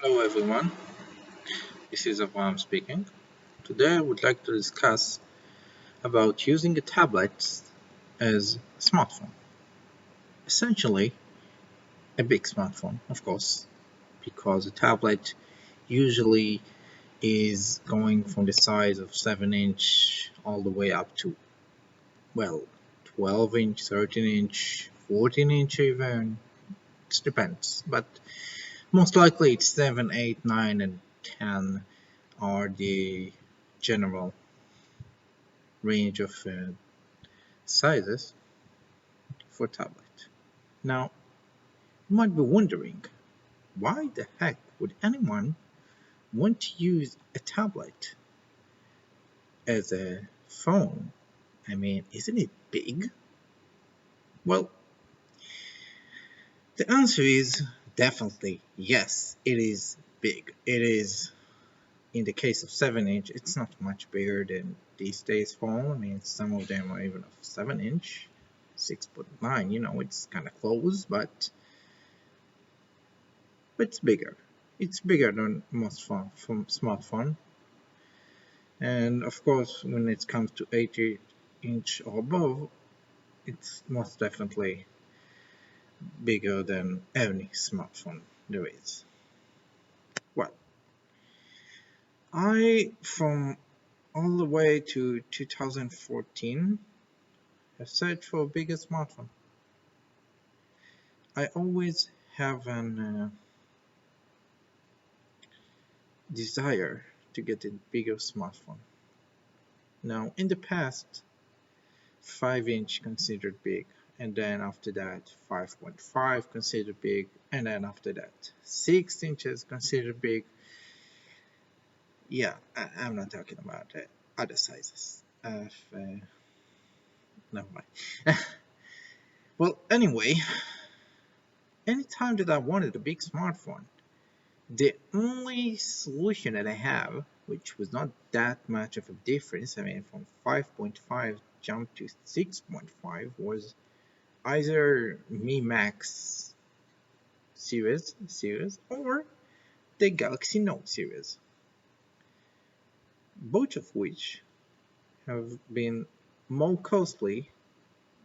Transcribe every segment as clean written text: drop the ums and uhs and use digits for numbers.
Hello everyone, this is Avram speaking. Today I would like to discuss about using a tablet as a smartphone. Essentially, a big smartphone, of course, because a tablet usually is going from the size of 7-inch all the way up to, well, 12 inch, 13 inch, 14 inch even. It depends, but most likely it's 7, 8, 9, and 10 are the general range of sizes for tablet. Now, you might be wondering, why the heck would anyone want to use a tablet as a phone? I mean, isn't it big? Well, the answer is definitely yes, it is big. It is, in the case of 7-inch, it's not much bigger than these days phone. I mean, some of them are even of 7-inch, 6.9, it's kind of close, but it's bigger. It's bigger than most phone, from smartphone. And of course, when it comes to 80-inch or above, it's most definitely bigger than any smartphone there is. Well, from all the way to 2014, have searched for a bigger smartphone. I always have an desire to get a bigger smartphone. Now, in the past, 5-inch considered big, and then after that 5.5 considered big, and then after that 6 inches considered big. Yeah, I'm not talking about other sizes of never mind. Well, anyway, anytime that I wanted a big smartphone, the only solution that I have, which was not that much of a difference, I mean from 5.5 jump to 6.5, was either Mi Max series or the Galaxy Note series, both of which have been more costly,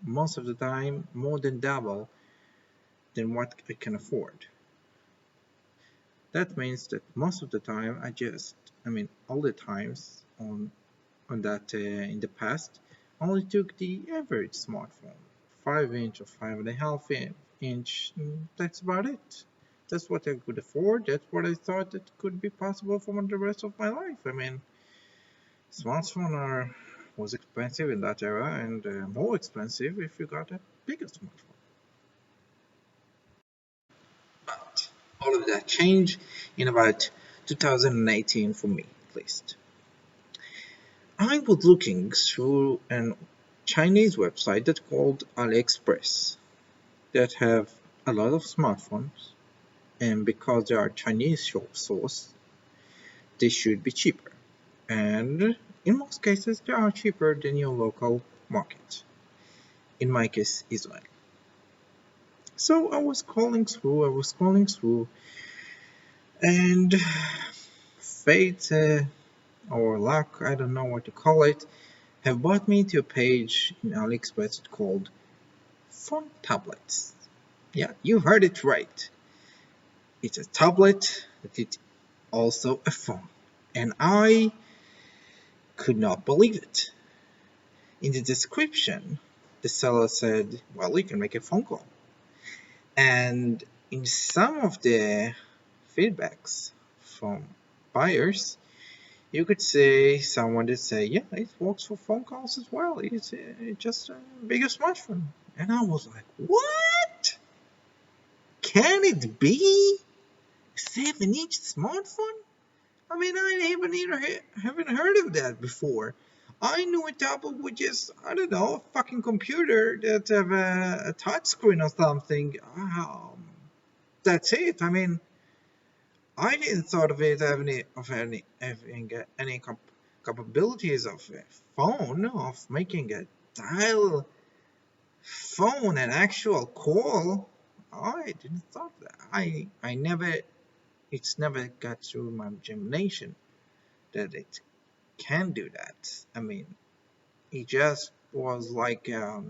most of the time more than double than what I can afford. That means that most of the time all the times on that in the past, only took the average smartphone, 5-inch or 5.5-inch. That's about it. That's what I could afford. That's what I thought that could be possible for the rest of my life. I mean, smartphone was expensive in that era, and more expensive if you got a bigger smartphone. But all of that changed in about 2018 for me, at least. I was looking through a Chinese website that called AliExpress that have a lot of smartphones, and because they are Chinese source, they should be cheaper. And in most cases, they are cheaper than your local market. In my case, Israel. So I was scrolling through, and fate or luck, I don't know what to call it, have brought me to a page in AliExpress called Phone Tablets. Yeah, you heard it right. It's a tablet, but it's also a phone. And I could not believe it. In the description, the seller said, well, you can make a phone call. And in some of the feedbacks from buyers, you could say someone did say, yeah, it works for phone calls as well. It's just a bigger smartphone. And I was like, what? Can it be a 7-inch smartphone? I mean, haven't heard of that before. I knew a tablet with just, I don't know, a fucking computer that have a touch screen or something. That's it. I mean, I didn't thought of it having any capabilities of a phone, of making a dial phone an actual call. I didn't thought that. I never it's never got through my imagination that it can do that. I mean, it just was like a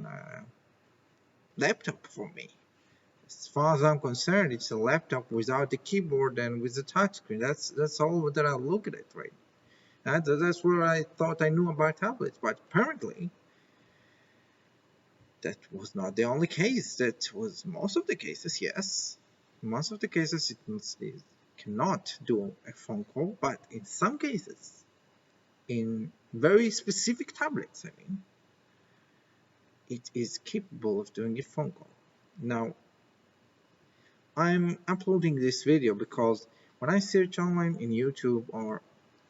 laptop for me. As far as I'm concerned, it's a laptop without the keyboard and with the touchscreen. That's all that I look at it, right? That's where I thought I knew about tablets, but apparently that was not the only case. That was most of the cases, yes. Most of the cases it cannot do a phone call, but in some cases, in very specific tablets, I mean, it is capable of doing a phone call. Now, I'm uploading this video because when I search online in YouTube or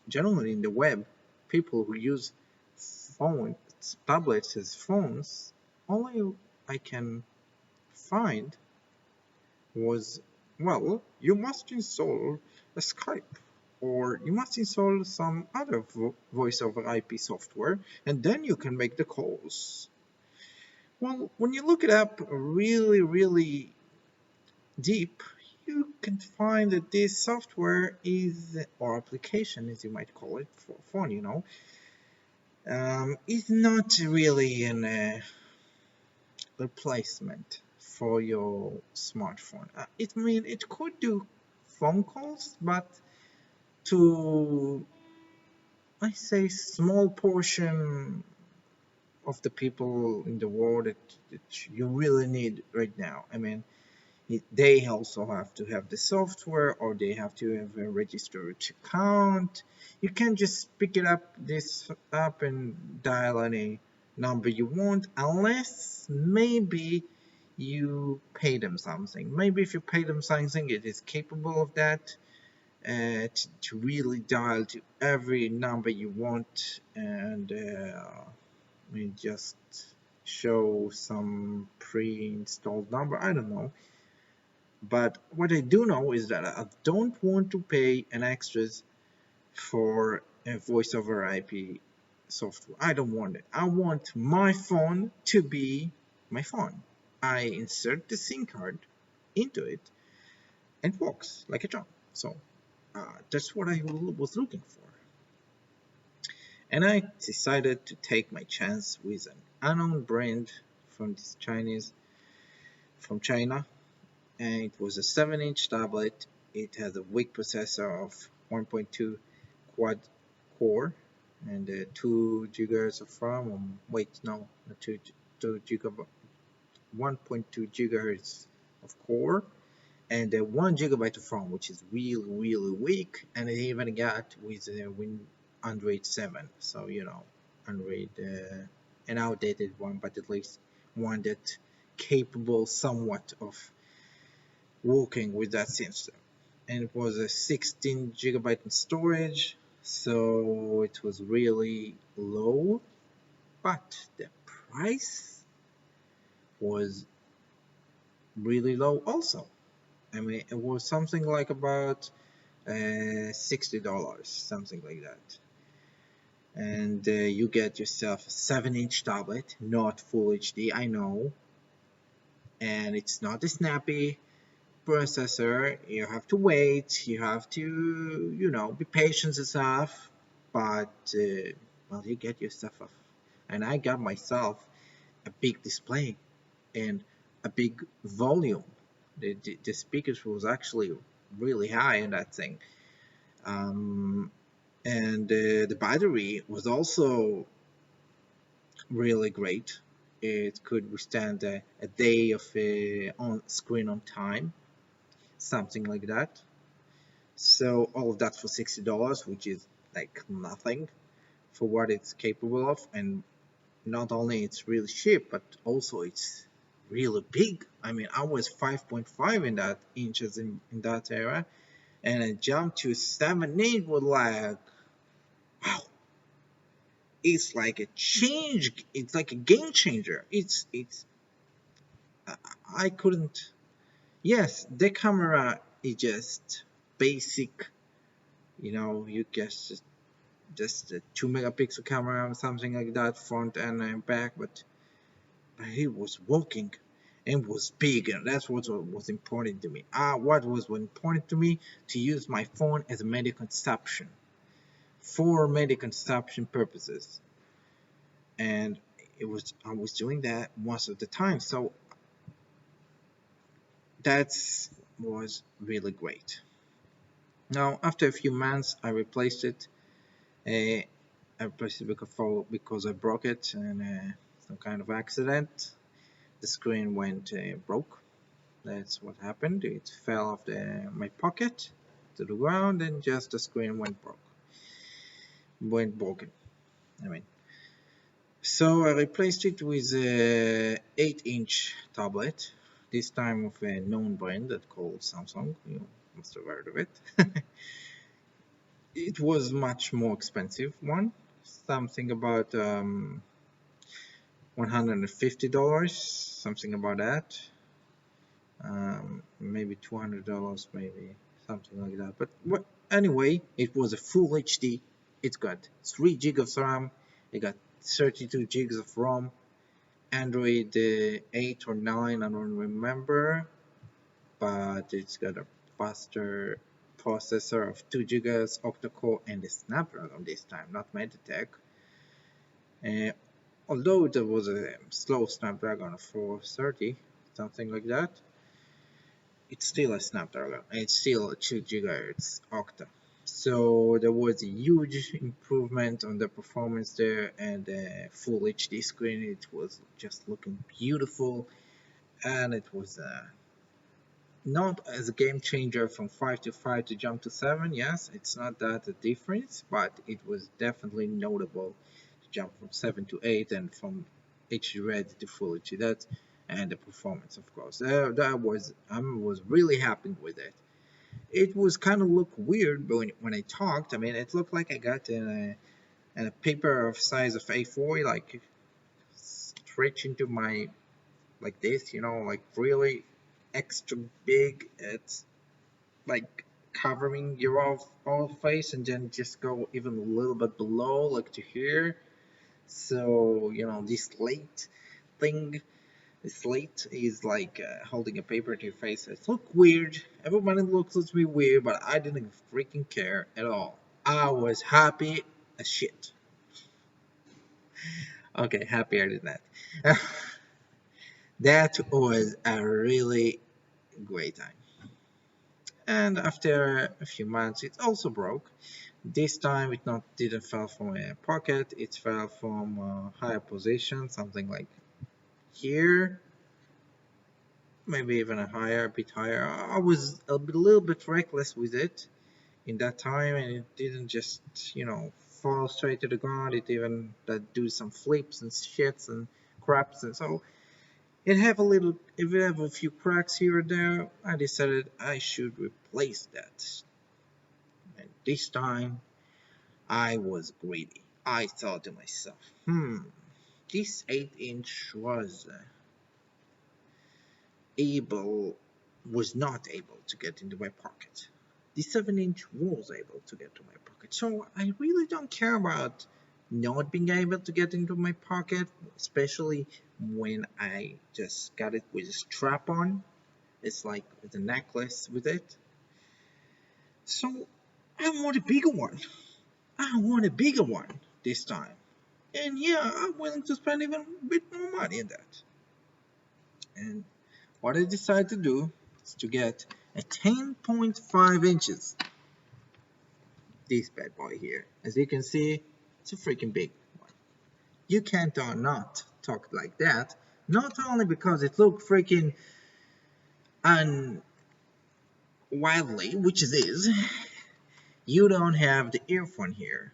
generally in the web, people who use phones, tablets as phones, all I can find was, well, you must install a Skype or you must install some other voice over IP software and then you can make the calls. Well, when you look it up really, really deep, you can find that this software is, or application as you might call it, for phone, is not really an replacement for your smartphone. It could do phone calls, but to, I say, small portion of the people in the world that you really need right now. I mean, they also have to have the software or they have to have a registered account. You can't just pick it up this app and dial any number you want unless maybe you pay them something. Maybe if you pay them something, it is capable of that, to really dial to every number you want and just show some pre-installed number. I don't know. But what I do know is that I don't want to pay an extras for a voice over IP software. I don't want it. I want my phone to be my phone. I insert the SIM card into it and it works like a charm. So that's what I was looking for. And I decided to take my chance with an unknown brand from this from China, and it was a 7-inch tablet. It has a weak processor of 1.2 quad core and 2 gigahertz of RAM. Wait, no, not 2 gigabyte, 1.2 gigahertz of core and 1 gigabyte of RAM, which is really, really weak. And it even got with Android 7, so Android, an outdated one, but at least one that capable somewhat of working with that system. And it was a 16 gigabyte in storage, so it was really low, but the price was really low also. I mean, it was something like about $60, something like that. And you get yourself a 7-inch tablet, not full HD, I know, and it's not a snappy processor. You have to wait, you have to be patient and stuff, but well, you get your stuff off. And I got myself a big display and a big volume. The speakers was actually really high in that thing, and the battery was also really great. It could withstand a day of on screen on time, something like that. So all of that for $60, which is like nothing for what it's capable of. And not only it's really cheap, but also it's really big. I mean, I was 5.5 in that inches in that era, and I jumped to 7.8 with like, wow, it's like a change. It's like a game changer. It's I couldn't. Yes, the camera is just basic. You just a 2 megapixel camera or something like that, front and back, but he was working, and was big, and that's what was important to me. What was important to me, to use my phone as a media consumption, for media consumption purposes, and I was doing that most of the time, so that was really great. Now, after a few months, I replaced it. Uh, I replaced it because I broke it in some kind of accident. The screen went broke. That's what happened. It fell off my pocket to the ground, and just the screen went broken. I mean, so I replaced it with a 8-inch tablet. This time of a known brand that called Samsung. You must have heard of it. It was much more expensive one, something about $150, something about that. Maybe $200, maybe something like that. But anyway, it was a full HD. It got 3 gig of RAM. It got 32 gigs of ROM. Android 8 or 9, I don't remember, but it's got a faster processor of 2 gigas octa-core and a Snapdragon this time, not Mediatek. Uh, Although there was a slow Snapdragon 430, something like that, it's still a Snapdragon. It's still a 2 gigahertz octa. So there was a huge improvement on the performance there, and the full HD screen. It was just looking beautiful, and it was not as a game changer from 5 to 5 to jump to 7. Yes, it's not that a difference, but it was definitely notable to jump from 7 to 8 and from HD Red to Full HD. That and the performance, of course. That was I was really happy with it. It was kind of look weird when I talked. I mean, it looked like I got in a paper of size of A4, like stretch into my like this, like really extra big. It's like covering your all face, and then just go even a little bit below, like to here. So this thing, this slate is like holding a paper to your face. It look weird. Everybody looks at me weird, but I didn't freaking care at all. I was happy as shit. Okay, happier than that. That was a really great time. And after a few months, it also broke. This time, it not didn't fall from a pocket. It fell from a higher position, something like here, maybe even a bit higher. I was little bit reckless with it in that time, and it didn't just fall straight to the ground. It even do some flips and shits and craps, and so it have a few cracks here and there. I decided I should replace that, and this time I was greedy. I thought to myself, this 8-inch able was not able to get into my pocket. The 7-inch was able to get to my pocket. So I really don't care about not being able to get into my pocket, especially when I just got it with a strap on. It's like with a necklace with it. So I want a bigger one. I want a bigger one this time. And yeah, I'm willing to spend even a bit more money on that. And what I decided to do is to get a 10.5 inches. This bad boy here. As you can see, it's a freaking big one. You can't not talk like that. Not only because it looks freaking unwildly, which it is, you don't have the earphone here.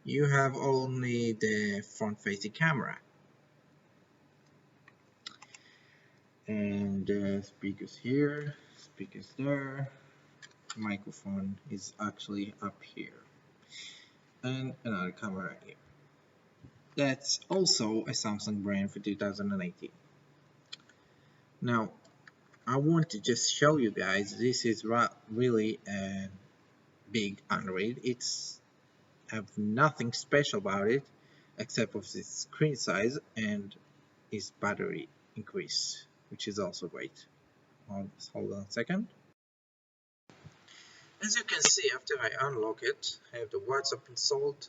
You have only the front-facing camera. And speakers here, speakers there. Microphone is actually up here, and another camera here. That's also a Samsung brand for 2018. Now, I want to just show you guys, this is really a big Android. It's have nothing special about it except for its screen size and its battery increase, which is also great. Just hold on a second. As you can see, after I unlock it, I have the WhatsApp installed.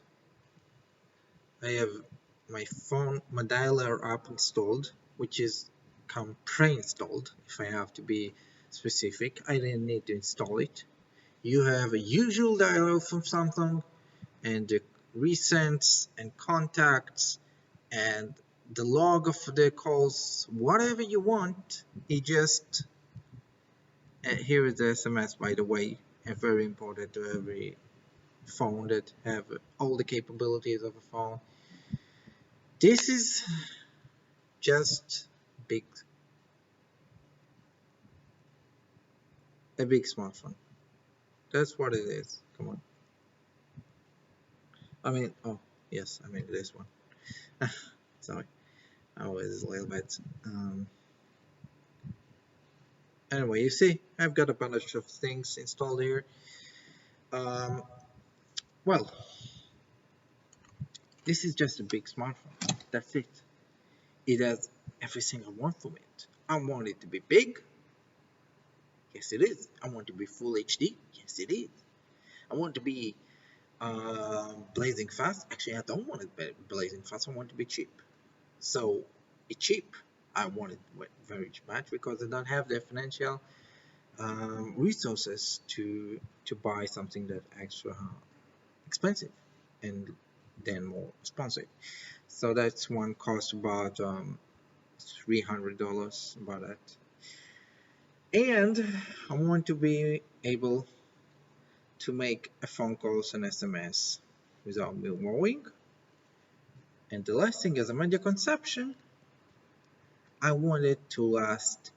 I have my dialer app installed, which is come pre-installed. If I have to be specific, I didn't need to install it. You have a usual dialer from Samsung, and the recents and contacts and the log of the calls, whatever you want. It just here is the SMS, by the way, and very important to every phone that have all the capabilities of a phone. This is just big a big smartphone. That's what it is. Come on. I mean, oh yes, I mean this one. Sorry, I was a little bit. Anyway, you see, I've got a bunch of things installed here. Um, well, this is just a big smartphone. That's it. It has everything I want from it. I want it to be big. Yes, it is. I want it to be full HD. Yes, it is. I want it to be blazing fast. Actually, I don't want it blazing fast. I want it to be cheap. So it's cheap. I want it very much because I don't have the financial resources to buy something that extra expensive and then more expensive. So that's one cost about $300 about that. And I want to be able to make a phone calls and SMS without me worrying. And the last thing is a media consumption. I want it to last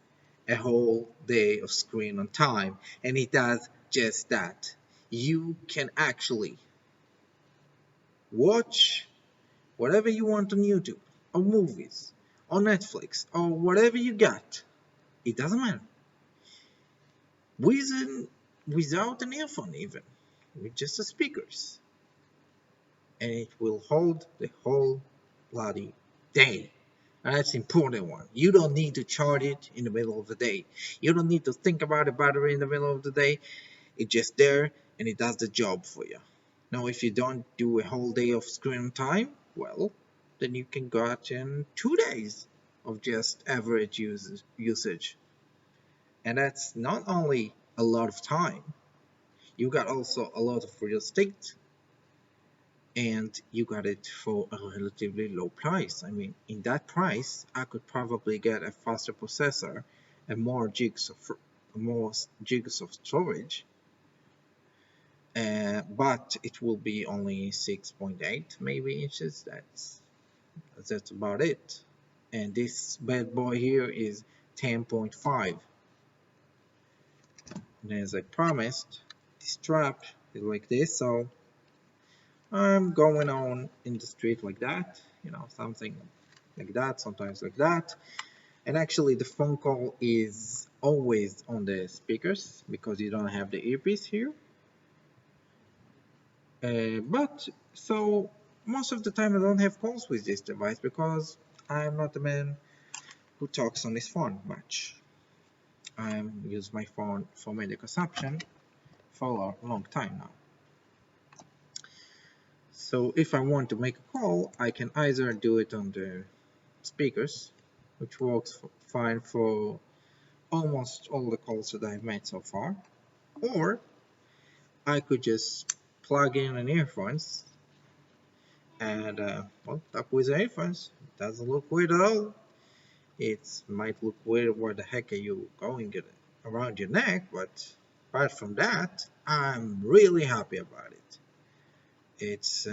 a whole day of screen on time, and it does just that. You can actually watch whatever you want on YouTube, or movies, or Netflix, or whatever you got. It doesn't matter. With, without an earphone even, with just the speakers. And it will hold the whole bloody day. And that's the important one. You don't need to charge it in the middle of the day. You don't need to think about the battery in the middle of the day. It's just there and it does the job for you. Now, if you don't do a whole day of screen time, well, then you can got in 2 days of just average usage. And that's not only a lot of time, you got also a lot of real estate, and you got it for a relatively low price. I mean, in that price, I could probably get a faster processor and more gigs of storage, but it will be only 6.8 maybe inches. That's about it. And this bad boy here is 10.5. And as I promised, this strap is like this, so I'm going on in the street like that, something like that, sometimes like that. And actually, the phone call is always on the speakers because you don't have the earpiece here. But so most of the time, I don't have calls with this device because I'm not a man who talks on his phone much. I use my phone for media consumption for a long time now. So if I want to make a call, I can either do it on the speakers, which works fine for almost all the calls that I've made so far, or I could just plug in an earphones and well, talk with the earphones. It doesn't look weird at all. It might look weird, where the heck are you going around your neck, but apart from that, I'm really happy about it. It's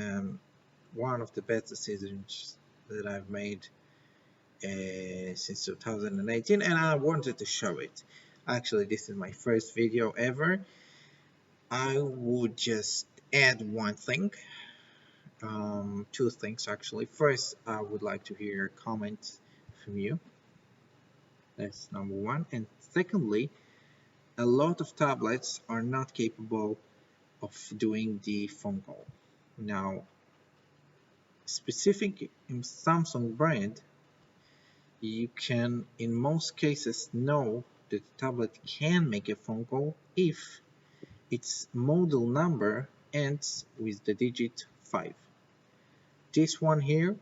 one of the best decisions that I've made since 2018, and I wanted to show it. Actually, this is my first video ever. I would just add one thing, two things actually. First, I would like to hear comments from you. That's number one. And secondly, a lot of tablets are not capable of doing the phone call. Now, specific in Samsung brand, You can, in most cases, know that the tablet can make a phone call if its model number ends with the digit 5. This one here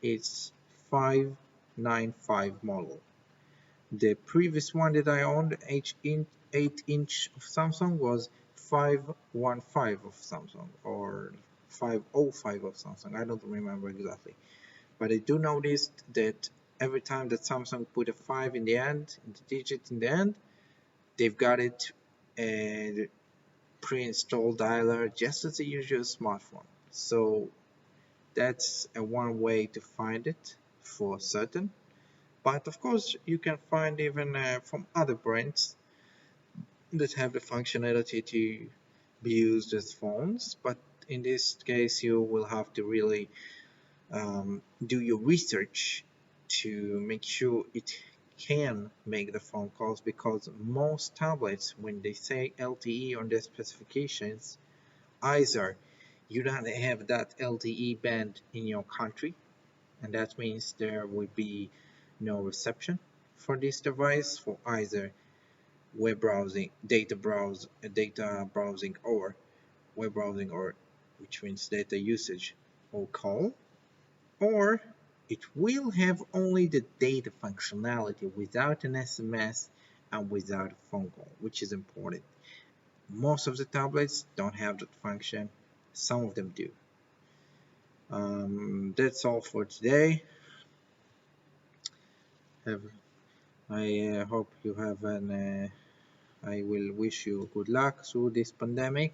is 595 model. The previous one that I owned, 8-inch of Samsung, was 515 of Samsung, or 505 of Samsung. I don't remember exactly. But I do notice that every time that Samsung put a 5 in the end, the digit in the end, they've got it a pre-installed dialer just as a usual smartphone. So that's a one way to find it for certain. But of course, you can find even from other brands that have the functionality to be used as phones. But in this case, you will have to really do your research to make sure it can make the phone calls, because most tablets, when they say LTE on their specifications, either you don't have that LTE band in your country, and that means there will be no reception for this device for either web browsing, data browsing, or web browsing, or which means data usage or call, or it will have only the data functionality without an SMS and without a phone call, which is important. Most of the tablets don't have that function, some of them do. That's all for today. Have, I hope you have I will wish you good luck through this pandemic,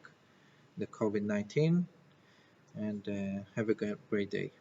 the COVID-19, and have a great day.